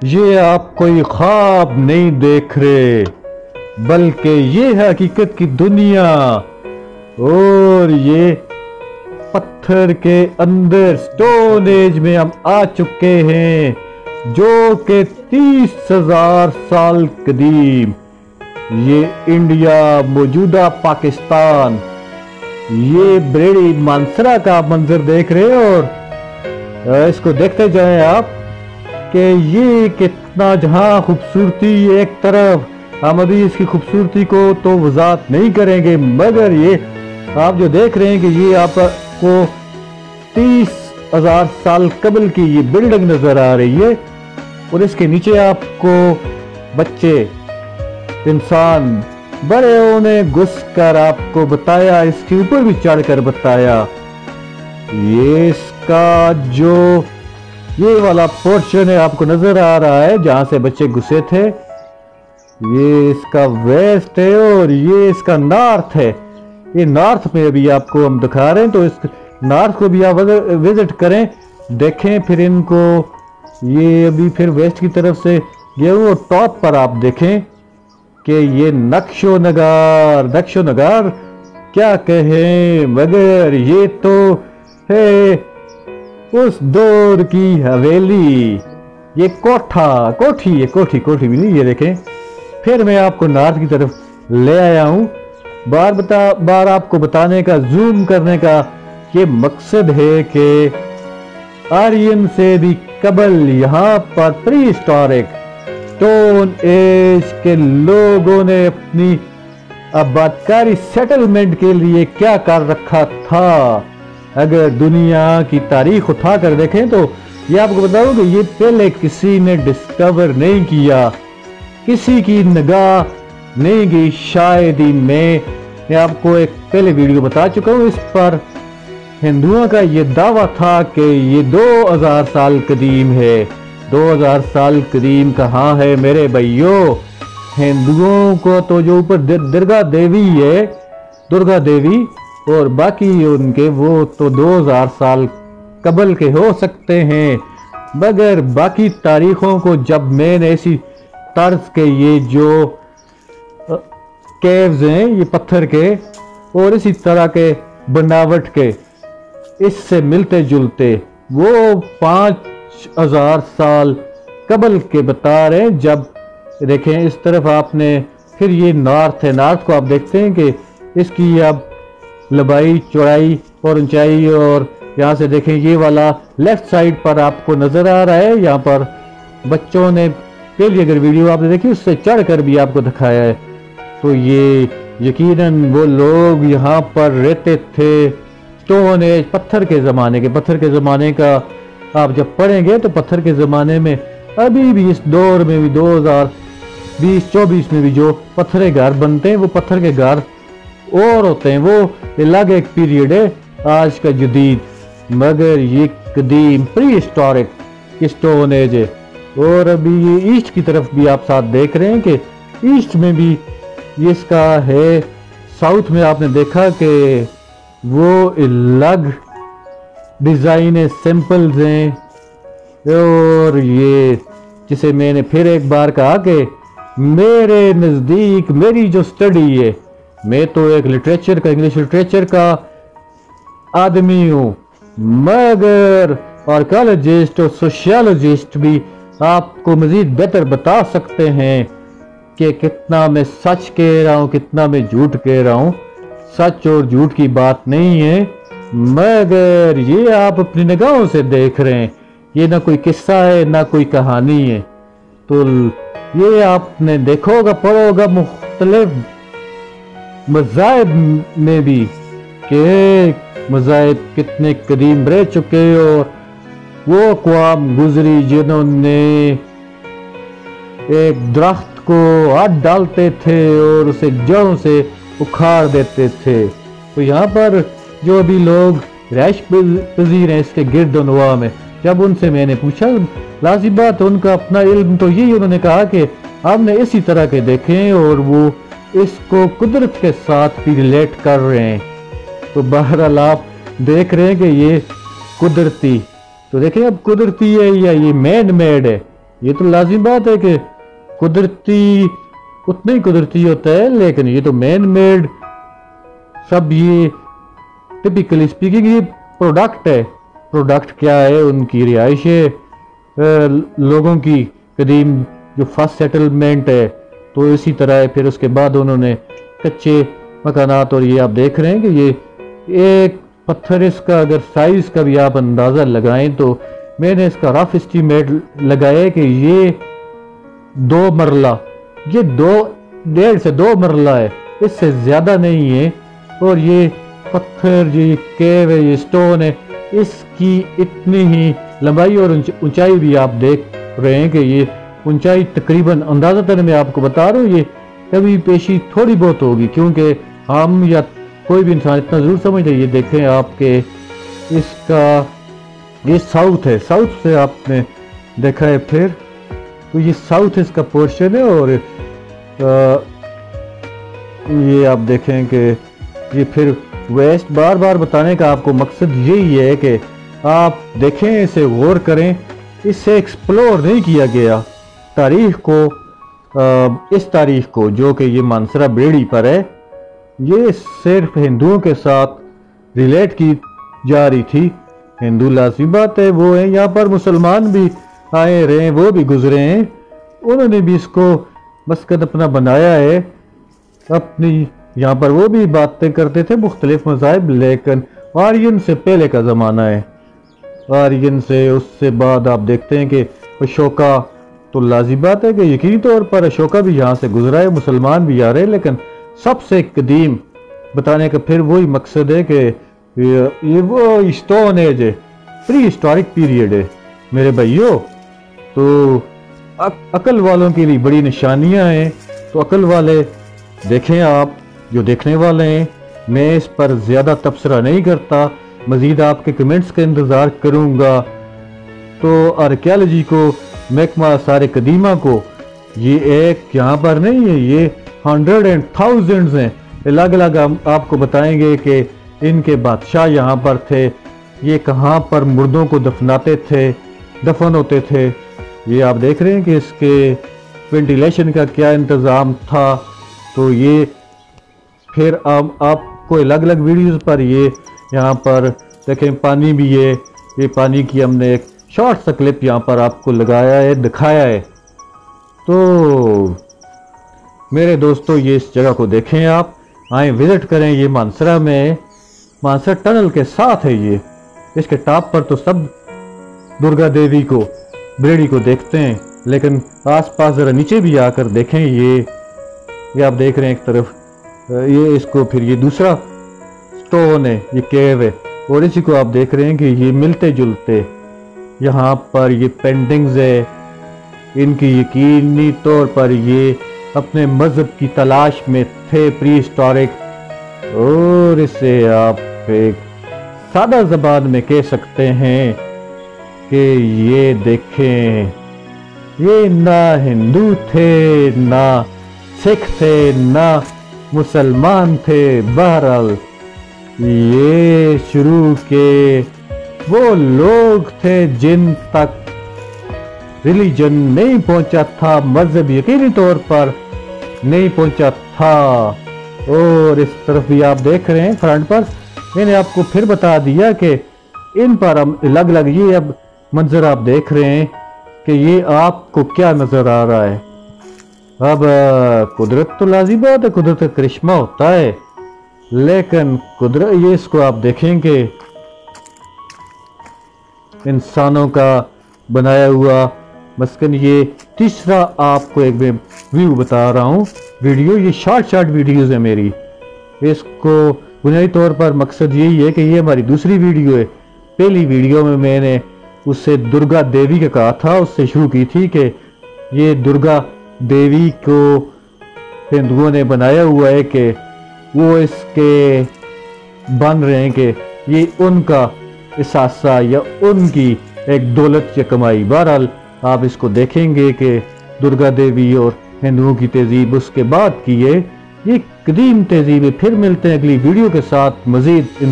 یہ آپ کوئی خواب نہیں دیکھ رہے بلکہ یہ حقیقت کی دنیا، اور یہ پتھر کے اندر سٹون ایج میں ہم آ چکے ہیں، جو کہ 30,000 سال قدیم۔ یہ انڈیا، موجودہ پاکستان، یہ بریڈی مانسرا کا منظر دیکھ رہے ہیں، اور اس کو دیکھتے جائیں آپ کہ یہ کتنا جہاں خوبصورتی ایک طرف، ہم ابھی اس کی خوبصورتی کو تو وضاحت نہیں کریں گے، مگر یہ آپ جو دیکھ رہے ہیں کہ یہ آپ کو 30,000 سال قبل کی یہ بلڈنگ نظر آ رہی ہے، اور اس کے نیچے آپ کو بچے، انسان، بڑے نے گھس کر آپ کو بتایا، اس کے اوپر بھی چڑھ کر بتایا۔ یہ اس کا جو یہ والا پورشن ہے آپ کو نظر آ رہا ہے جہاں سے بچے گھسے تھے، یہ اس کا ویسٹ ہے اور یہ اس کا نارتھ ہے۔ یہ نارتھ میں ابھی آپ کو ہم دکھا رہے ہیں، تو اس نارتھ کو بھی آپ وزٹ کریں، دیکھیں پھر ان کو۔ یہ ابھی پھر ویسٹ کی طرف سے یہ وہ ٹاپ پر آپ دیکھیں کہ یہ نقش و نگار کیا کہیں، مگر یہ تو ہے اس دور کی حویلی، یہ کوٹھی بھی نہیں۔ یہ دیکھیں، پھر میں آپ کو نارتھ کی طرف لے آیا ہوں، بار آپ کو بتانے کا، زوم کرنے کا یہ مقصد ہے کہ آرین سے بھی قبل یہاں پر پری ہسٹورک سٹون ایج کے لوگوں نے اپنی آبادکاری سیٹلمنٹ کے لیے کیا کر رکھا تھا۔ اگر دنیا کی تاریخ اٹھا کر دیکھیں تو یہ آپ کو بتاؤں کہ یہ پہلے کسی نے ڈسکور نہیں کیا، کسی کی نگاہ نہیں گئی، شاید ہی میں آپ کو ایک پہلے ویڈیو بتا چکا ہوں اس پر۔ ہندوؤں کا یہ دعویٰ تھا کہ یہ 2000 سال قدیم ہے۔ 2000 سال قدیم کہاں ہے میرے بھائیوں؟ ہندوؤں کو تو جو اوپر درگا دیوی اور باقی ان کے، وہ تو 2000 سال قبل کے ہو سکتے ہیں، مگر باقی تاریخوں کو جب میں نے اسی طرز کے یہ جو کیوز ہیں، یہ پتھر کے اور اسی طرح کے بناوٹ کے، اس سے ملتے جلتے وہ 5000 سال قبل کے بتا رہے ہیں۔ جب دیکھیں اس طرف آپ نے، پھر یہ نارتھ ہے، نارتھ کو آپ دیکھتے ہیں کہ اس کی اب لمبائی، چوڑائی اور اونچائی، اور یہاں سے دیکھیں یہ والا لیفٹ سائڈ پر آپ کو نظر آ رہا ہے، یہاں پر بچوں نے پہلی اگر ویڈیو آپ نے دیکھی اس سے چڑھ کر بھی آپ کو دکھایا ہے، تو یہ یقیناً وہ لوگ یہاں پر رہتے تھے سٹون ایج، پتھر کے زمانے کا آپ جب پڑھیں گے تو پتھر کے زمانے میں ابھی بھی اس دور میں بھی 2020-24 میں بھی جو پتھر کے گھر بنتے ہیں، وہ پتھر کے گھر اور ہوتے ہیں، وہ الگ ایک پیریڈ ہے آج کا جدید، مگر یہ قدیم پری ہسٹورک سٹون ایج ہے۔ اور ابھی یہ ایسٹ کی طرف بھی آپ ساتھ دیکھ رہے ہیں کہ ایسٹ میں بھی یہ اس کا ہے، ساؤتھ میں آپ نے دیکھا کہ وہ الگ ڈیزائن سمپلز ہیں، اور یہ جسے میں نے پھر ایک بار کہا کہ میرے نزدیک میری جو سٹڈی ہے، میں تو ایک لٹریچر کا، انگلش لٹریچر کا آدمی ہوں، مگر آرکیالوجسٹ اور سوشیالوجسٹ بھی آپ کو مزید بہتر بتا سکتے ہیں کہ کتنا میں سچ کہہ رہا ہوں، کتنا میں جھوٹ کہہ رہا ہوں۔ سچ اور جھوٹ کی بات نہیں ہے، مگر یہ آپ اپنی نگاہوں سے دیکھ رہے ہیں، یہ نہ کوئی قصہ ہے نہ کوئی کہانی ہے۔ تو یہ آپ نے دیکھا ہوگا، پڑھا ہوگا مختلف مذاہب میں بھی کہ مذاہب کتنے قدیم رہ چکے، اور وہ اقوام گزری جنہوں نے ایک درخت کو ہاتھ ڈالتے تھے اور اسے جڑوں سے اکھاڑ دیتے تھے۔ تو یہاں پر جو ابھی لوگ رہائش پذیر ہیں اس کے گرد و نواح میں، جب ان سے میں نے پوچھا، لازم بات ان کا اپنا علم تو یہی، انہوں نے کہا کہ ہم نے اسی طرح کے دیکھیں اور وہ اس کو قدرت کے ساتھ بھی ریلیٹ کر رہے ہیں۔ تو بہرحال آپ دیکھ رہے ہیں کہ یہ قدرتی، تو دیکھیں اب قدرتی ہے یا یہ مین میڈ ہے، یہ تو لازم بات ہے کہ قدرتی اتنا ہی قدرتی ہوتا ہے، لیکن یہ تو مین میڈ سب، یہ ٹپیکلی اسپیکنگ یہ پروڈکٹ ہے۔ پروڈکٹ کیا ہے؟ ان کی رہائش ہے، لوگوں کی قدیم جو فرسٹ سیٹلمنٹ ہے، تو اسی طرح ہے۔ پھر اس کے بعد انہوں نے کچے مکانات، اور یہ آپ دیکھ رہے ہیں کہ یہ ایک پتھر، اس کا اگر سائز کا بھی آپ اندازہ لگائیں تو میں نے اس کا رف اسٹیمیٹ لگایا کہ یہ 2 مرلہ، یہ 1.5 سے 2 مرلہ ہے، اس سے زیادہ نہیں ہے۔ اور یہ پتھر، یہ کیو ہے، یہ سٹون ہے، اس کی اتنی ہی لمبائی اور اونچائی بھی آپ دیکھ رہے ہیں کہ یہ اونچائی تقریباً اندازتاً میں آپ کو بتا رہا ہوں، یہ کبھی پیشی تھوڑی بہت ہوگی، کیونکہ ہم یا کوئی بھی انسان اتنا ضرور سمجھتے ہیں۔ یہ دیکھیں آپ کے اس کا یہ ساؤتھ ہے، ساؤتھ سے آپ نے دیکھا ہے، پھر تو یہ ساؤتھ اس کا پورشن ہے۔ اور یہ آپ دیکھیں کہ یہ پھر ویسٹ، بار بار بتانے کا آپ کو مقصد یہی ہے کہ آپ دیکھیں، اسے غور کریں، اس سے ایکسپلور نہیں کیا گیا تاریخ کو، اس تاریخ کو جو کہ یہ مانسہرہ بریڑی پر ہے، یہ صرف ہندوؤں کے ساتھ ریلیٹ کی جا رہی تھی۔ ہندو لازمی بات ہے وہ ہیں، یہاں پر مسلمان بھی آئے رہے، وہ بھی گزرے ہیں، انہوں نے بھی اس کو مسکن اپنا بنایا ہے، اپنی یہاں پر وہ بھی باتیں کرتے تھے مختلف مذاہب، لیکن آرین سے پہلے کا زمانہ ہے، آرین سے اس سے بعد آپ دیکھتے ہیں کہ اشوکا، تو لازمی بات ہے کہ یقینی طور پر اشوکا بھی یہاں سے گزرا ہے، مسلمان بھی آ رہے ہیں، لیکن سب سے قدیم بتانے کا پھر وہی مقصد ہے کہ یہ وہ اسٹون ایج ہے، پری ہسٹورک پیریڈ ہے میرے بھائیوں۔ تو عقل والوں کے لیے بڑی نشانیاں ہیں، تو عقل والے دیکھیں، آپ جو دیکھنے والے ہیں، میں اس پر زیادہ تبصرہ نہیں کرتا، مزید آپ کے کمنٹس کا انتظار کروں گا۔ تو آرکیالوجی کو، محکمہ آثار قدیمہ کو، یہ ایک یہاں پر نہیں ہے، یہ 100 and thousands ہیں، الگ الگ ہم آپ کو بتائیں گے کہ ان کے بادشاہ یہاں پر تھے، یہ کہاں پر مردوں کو دفناتے تھے، دفن ہوتے تھے۔ یہ آپ دیکھ رہے ہیں کہ اس کے وینٹیلیشن کا کیا انتظام تھا۔ تو یہ پھر آپ کو الگ الگ ویڈیوز پر یہ یہاں پر دیکھیں، پانی بھی ہے، یہ پانی کی ہم نے ایک شارٹ سا کلپ یہاں پر آپ کو لگایا ہے، دکھایا ہے۔ تو میرے دوستو، یہ اس جگہ کو دیکھیں، آپ آئیں وزٹ کریں، یہ مانسہرہ میں، مانسہرہ ٹنل کے ساتھ ہے، یہ اس کے ٹاپ پر تو سب درگا دیوی کو، بریڑی کو دیکھتے ہیں، لیکن آس پاس ذرا نیچے بھی آ کر دیکھیں، یہ آپ دیکھ رہے ہیں ایک طرف، یہ اس کو پھر یہ دوسرا سٹون ہے، یہ کیو ہے، اور اسی کو آپ دیکھ رہے ہیں کہ یہ ملتے جلتے یہاں پر یہ پینٹنگز ہے، ان کی یقینی طور پر یہ اپنے مذہب کی تلاش میں تھے، پری ہسٹورک، اور اسے آپ ایک سادہ زبان میں کہہ سکتے ہیں کہ یہ دیکھیں، یہ نہ ہندو تھے، نہ سکھ تھے، نہ مسلمان تھے، بہرحال یہ شروع کے وہ لوگ تھے جن تک ریلیجن نہیں پہنچا تھا، مذہب یقینی طور پر نہیں پہنچا تھا۔ اور اس طرف بھی آپ دیکھ رہے ہیں فرنٹ پر، میں نے آپ کو پھر بتا دیا کہ ان پر ہم الگ الگ، یہ اب منظر آپ دیکھ رہے ہیں کہ یہ آپ کو کیا نظر آ رہا ہے۔ اب قدرت تو لازم بات ہے، قدرت کا کرشمہ ہوتا ہے، لیکن قدرت، یہ اس کو آپ دیکھیں کہ انسانوں کا بنایا ہوا مسکن، یہ تیسرا آپ کو ایک میں ویو بتا رہا ہوں، ویڈیو، یہ شارٹ ویڈیوز ہے میری، اس کو بنیادی طور پر مقصد یہی ہے کہ یہ ہماری دوسری ویڈیو ہے۔ پہلی ویڈیو میں نے اس سے درگا دیوی کا کہا تھا، اس سے شروع کی تھی کہ یہ درگا دیوی کو ہندوؤں نے بنایا ہوا ہے کہ وہ اس کے بن رہے ہیں کہ یہ ان کا احساسہ یا ان کی ایک دولت یا کمائی۔ بہرحال آپ اس کو دیکھیں گے کہ درگا دیوی اور ہندوؤں کی تہذیب اس کے بعد کی ہے، یہ قدیم تہذیب ہے۔ پھر ملتے ہیں اگلی ویڈیو کے ساتھ، مزید